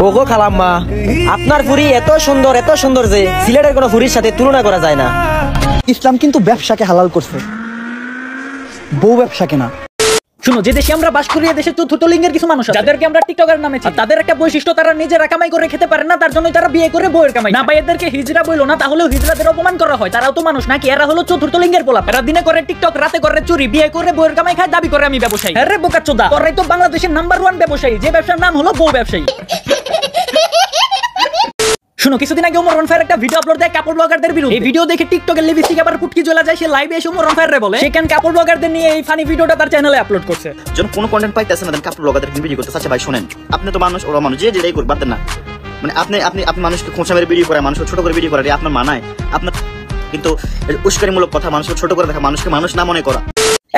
ওগো খালাম্মা, আপনার ফুরি এত সুন্দর যে সিলেটের কোনো ফুরির সাথে তুলনা করা যায় না। ইসলাম কিন্তু ব্যবসাকে হালাল করছে, বউ ব্যবসাকে না। শুনো, যে দেশে আমরা বাস করি, দেশে চতুর্থ লিঙ্গের কিছু মানুষ আছে যাদেরকে আমরা টিকটকার নামে চিনি। তাদের একটা বৈশিষ্ট্য, তারা নিজেরা কামাই করে খেতে পারে না, তার জন্য তারা বিয়ে করে বউয়ের কামাই না। ভাই, এদেরকে হিজড়া বইলো না, তাহলেও হিজড়াদের অপমান করা হয়। তারাও তো মানুষ নাকি? এরা হলো চতুর্থ লিঙ্গের পোলা। এরা দিনে করে টিকটক, রাতে করে চুরি, বিয়ে করে বউয়ের কামাই খায়, দাবি করে আমি ব্যবসায়ী। আরে বোকাচোদা, তোরাই তো বাংলাদেশের নাম্বার 1 ব্যবসায়ী, যে ব্যবসার নাম হলো বউ ব্যবসায়ী। শুনো, কিছুদিন আগে ওমর রনফায়ের একটা ভিডিও আপলোড দেয় কাপড় ব্লগারদের বিরুদ্ধে। এই ভিডিও দেখে টিকটকের লিপস্টিক আবার পুটকি জ্বলা যায়। সে লাইভে এসে ওমর রনফায়ের বলে সেখানে কাপড় ব্লগারদের নিয়ে এই ফানি ভিডিওটা তার চ্যানেলে আপলোড করছে। যখন কোনো কন্টেন্ট পাইতেছে না, কাপড় ব্লগারদের ভিডিও করতে চাচ্ছে। ভাই শুনেন, আপনি তো মানুষ, ওরা মানুষ, যে যেটাই করতে পারতেন না। মানে আপনি মানুষকে খোঁচা মেরে ভিডিও করে, মানুষকে ছোট করে ভিডিও করে, আপনার মানায়? আপনার কিন্তু উস্কানিমূলক কথা, মানুষকে ছোট করে দেখা, মানুষকে মানুষ না মনে করা।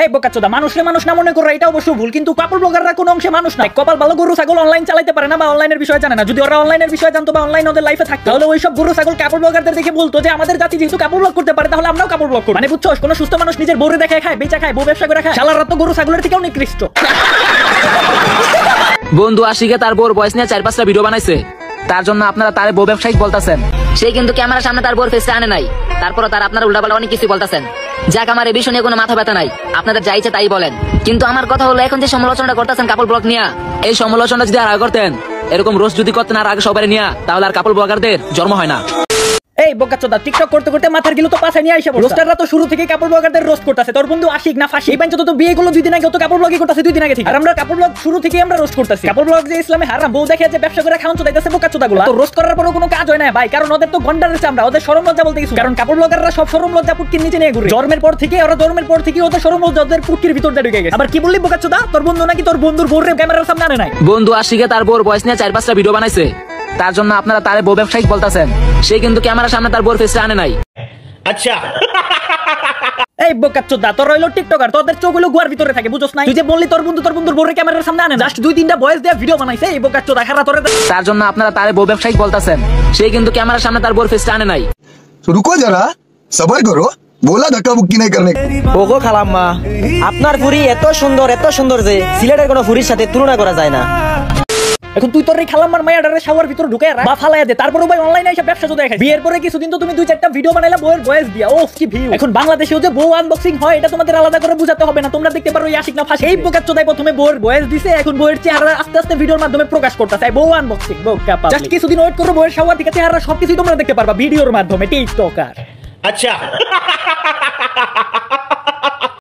এই বোকাচোদা, মানুষকে মানুষ না মনে করা এটা অবশ্য ভুল, কিন্তু কাপড় ব্লগাররা কোনো অংশে মানুষ না। কপাল ভালো, গরু ছাগল অনলাইন চালাতে পারে না বা অনলাইনের বিষয়ে জানে না। যদি ওরা অনলাইনের বিষয়ে জানতো বা অনলাইন ওদের লাইফে থাকতো, তাহলে ওইসব গরু ছাগল কাপড় ব্লগারদের দেখে বলতো যে আমাদের জাতি যেহেতু কাপড় ব্লগ করতে পারে, তাহলে আমরাও কাপড় ব্লগ করব। মানে বুঝছো, কোনো সুস্থ মানুষ নিজের বউরে দেখে খায়, বেচা খায়, বউ ব্যবসা করে খায়। শালারা তো গরু ছাগলের থেকেও নিকৃষ্ট। বন্ধু আশিকে তার বউর বয়স নিয়ে 4-5টা ভিডিও বানাইছে, তার জন্য আপনারা তারে বউ ব্যবসায়িক বলতাছেন। সে কিন্তু ক্যামেরার সামনে তার বউর ফেসটা আনে নাই, তারপরও তার আপনারা উল্টাপাল্টা অনেক কিছু বলতেছেন। যাক, আমার এই বিষয় নিয়ে কোনো মাথা ব্যথা নাই, আপনাদের যা ইচ্ছে তাই বলেন। কিন্তু আমার কথা হলো, এখন যে সমালোচনাটা করতেছেন কাপড় ব্লগ নিয়ে, এই সমালোচনা যদি আর আগে করতেন, এরকম রোজ যদি করতেন আর আগে সবাই নিয়ে, তাহলে আর কাপড় ব্লগারদের জন্ম হয় না। এই বোকাচোদা, টিকটক করতে করতে মাথার গিলো তো পাশে নিয়ে আইসা পড়ছে। রোস্টাররা তো শুরু থেকে কাপড় ব্লগারদের রোস্ট করতেছে। তোর বন্ধু আশিক না ফাঁসি, এই পর্যন্ত তো বিয়ে গুলো 2 দিন আগে, তো কাপড় ব্লগই করতেছে 2 দিন আগে থেকে। আর আমরা কাপড় ব্লগ শুরু থেকে আমরা রোস্ট করতেছি। কাপড় ব্লগ যে ইসলামে হারাম, বউ দেখে যে ব্যবসা করে খাওয়ান চোদাইতেছে বোকাচোদাগুলো। তো রোস্ট করার পরও কোনো কাজ হয় না ভাই, কারণ ওদের তো গন্ডারের চামড়া, ওদের শরম লজ্জা বলতে কিছু। কারণ কাপড় ব্লগাররা সব শরম লজ্জা পুটকির নিচে নিয়ে ঘুরে। জন্মের পর থেকে ওদের শরম লজ্জা ওদের পুটকির ভিতর দিয়ে ঢুকে গেছে। আবার কি বললি বোকাচোদা, তোর বন্ধু নাকি তোর বন্ধুর বউরে ক্যামেরার সামনে আনে নাই? বন্ধু আশিকে তার বউর বয়স নিয়ে 4-5টা ভিডিও বানাইছে, তার জন্য আপনারা তারে বউ ব্যবসায়িক বলতাছেন। সে কিন্তু ক্যামেরার সামনে তার বউর ফেসটা আনে নাই। আচ্ছা, এই বোকাচোদা, তোর হইলো টিকটকার, তোদের চোখগুলো গুয়ার ভিতরে থাকে, বুঝছস না? তুই যে বললি তোর বন্ধুর বউরে ক্যামেরার সামনে আনে, জাস্ট 2-3টা ভয়েস দিয়ে ভিডিও বানাইছে। এই বোকাচোদা খারা তোরে, তার জন্য আপনারা তারে বউ ব্যবসায়িক বলতাছেন। সে কিন্তু ক্যামেরার সামনে তার বউর ফেসটা আনে নাই। रुको जरा, सबर करो, बोला धक्का मुक्की नहीं करने। ওগো খালাম্মা, আপনার ফুরি এত সুন্দর যে সিলেটের কোনো ফুরির সাথে তুলনা করা যায় না। এখন তুই তোর এই খালাম্মার মায়াডারে শাওয়ার ভিতর ঢুকে বা ফালাইয়া দে, তারপরে ভাই অনলাইনে এসে ব্যবসা চোদাই খাই। বিয়ের পরে কিছুদিন তো তুমি 2-4টা ভিডিও বানাইলা বউয়ের ভয়েস দিয়া, ওফ কি ভিউ। এখন বাংলাদেশেও যে বউ আনবক্সিং হয়, এটা তোমাদের আলাদা করে বুঝাতে হবে না। তোমরা দেখতে পারো এই আশিক না ফাঁসি, এই বোকাচোদাই প্রথমে বউয়ের ভয়েস দিছে, এখন বউয়ের চেহারা আস্তে আস্তে ভিডিওর মাধ্যমে প্রকাশ করতেছে। বউ আনবক্সিং, বোকা পাবলিক। জাস্ট কিছুদিন ওয়েট করো, বউয়ের শাওয়ার দিকে চেহারা সবকিছু তোমরা দেখতে পারবা ভিডিওর মাধ্যমে। টিকটকার। আচ্ছা।